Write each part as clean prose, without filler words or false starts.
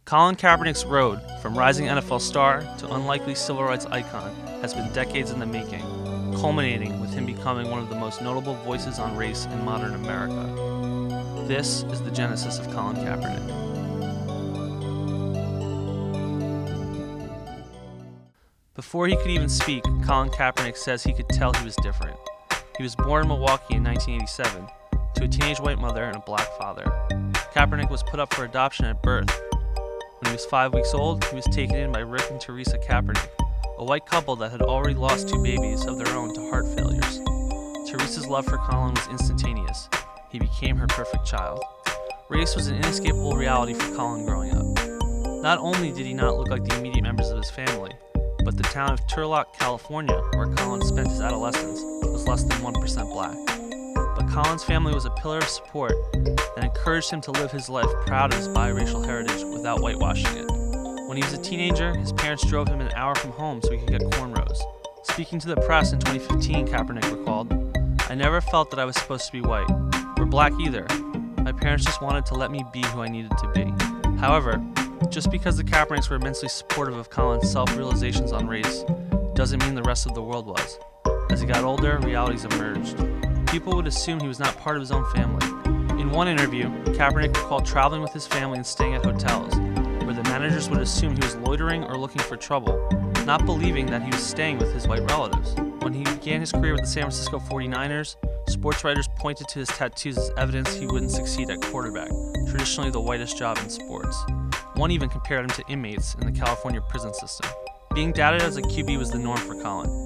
Colin Kaepernick's road from rising NFL star to unlikely civil rights icon has been decades in the making, culminating with him becoming one of the most notable voices on race in modern America. This is the genesis of Colin Kaepernick. Before he could even speak, Colin Kaepernick says he could tell he was different. He was born in Milwaukee in 1987 to a teenage white mother and a black father. Kaepernick was put up for adoption at birth. When he was 5 weeks old, he was taken in by Rick and Teresa Kaepernick, a white couple that had already lost 2 babies of their own to heart failures. Teresa's love for Colin was instantaneous. He became her perfect child. Race was an inescapable reality for Colin growing up. Not only did he not look like the immediate members of his family, but the town of Turlock, California, where Colin spent his adolescence, was less than 1% black. But Colin's family was a pillar of support that encouraged him to live his life proud of his biracial heritage without whitewashing it. When he was a teenager, his parents drove him an hour from home so he could get cornrows. Speaking to the press in 2015, Kaepernick recalled, "I never felt that I was supposed to be white, or black either. My parents just wanted to let me be who I needed to be." However, just because the Kaepernicks were immensely supportive of Colin's self-realizations on race doesn't mean the rest of the world was. As he got older, realities emerged. People would assume he was not part of his own family. In one interview, Kaepernick recalled traveling with his family and staying at hotels, where the managers would assume he was loitering or looking for trouble, not believing that he was staying with his white relatives. When he began his career with the San Francisco 49ers, sportswriters pointed to his tattoos as evidence he wouldn't succeed at quarterback, traditionally the whitest job in sports. One even compared him to inmates in the California prison system. Being doubted as a QB was the norm for Colin.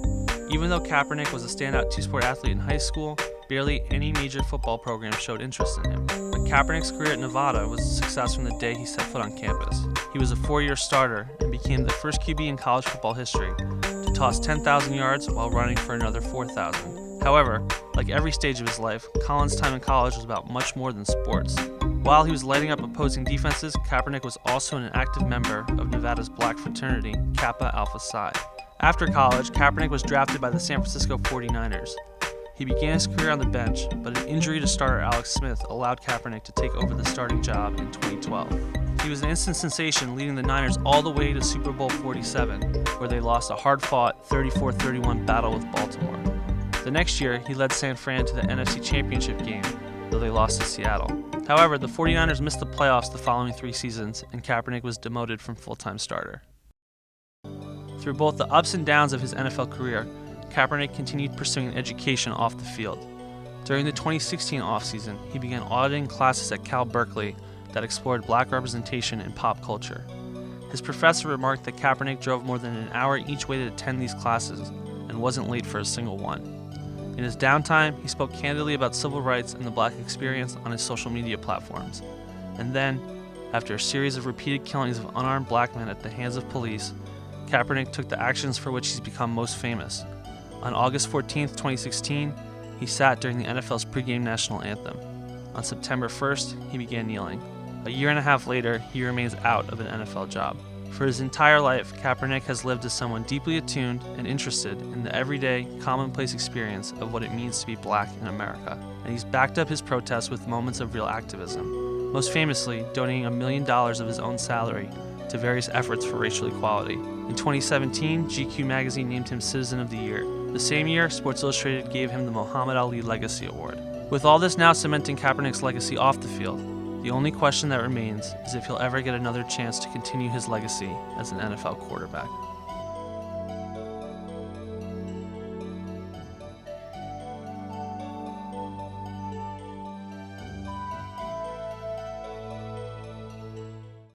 Even though Kaepernick was a standout two-sport athlete in high school, barely any major football program showed interest in him. But Kaepernick's career at Nevada was a success from the day he set foot on campus. He was a 4-year starter and became the first QB in college football history to toss 10,000 yards while running for another 4,000. However, like every stage of his life, Colin's time in college was about much more than sports. While he was lighting up opposing defenses, Kaepernick was also an active member of Nevada's black fraternity, Kappa Alpha Psi. After college, Kaepernick was drafted by the San Francisco 49ers. He began his career on the bench, but an injury to starter Alex Smith allowed Kaepernick to take over the starting job in 2012. He was an instant sensation, leading the Niners all the way to Super Bowl 47, where they lost a hard-fought 34-31 battle with Baltimore. The next year, he led San Fran to the NFC Championship game, though they lost to Seattle. However, the 49ers missed the playoffs the following 3 seasons, and Kaepernick was demoted from full-time starter. Through both the ups and downs of his NFL career, Kaepernick continued pursuing an education off the field. During the 2016 offseason, he began auditing classes at Cal Berkeley that explored black representation in pop culture. His professor remarked that Kaepernick drove more than an hour each way to attend these classes and wasn't late for a single one. In his downtime, he spoke candidly about civil rights and the black experience on his social media platforms. And then, after a series of repeated killings of unarmed black men at the hands of police, Kaepernick took the actions for which he's become most famous. On August 14, 2016, he sat during the NFL's pregame national anthem. On September 1st, he began kneeling. A year and a half later, he remains out of an NFL job. For his entire life, Kaepernick has lived as someone deeply attuned and interested in the everyday, commonplace experience of what it means to be black in America. And he's backed up his protests with moments of real activism, most famously donating $1 million of his own salary to various efforts for racial equality. In 2017, GQ magazine named him Citizen of the Year. The same year, Sports Illustrated gave him the Muhammad Ali Legacy Award. With all this now cementing Kaepernick's legacy off the field, the only question that remains is if he'll ever get another chance to continue his legacy as an NFL quarterback.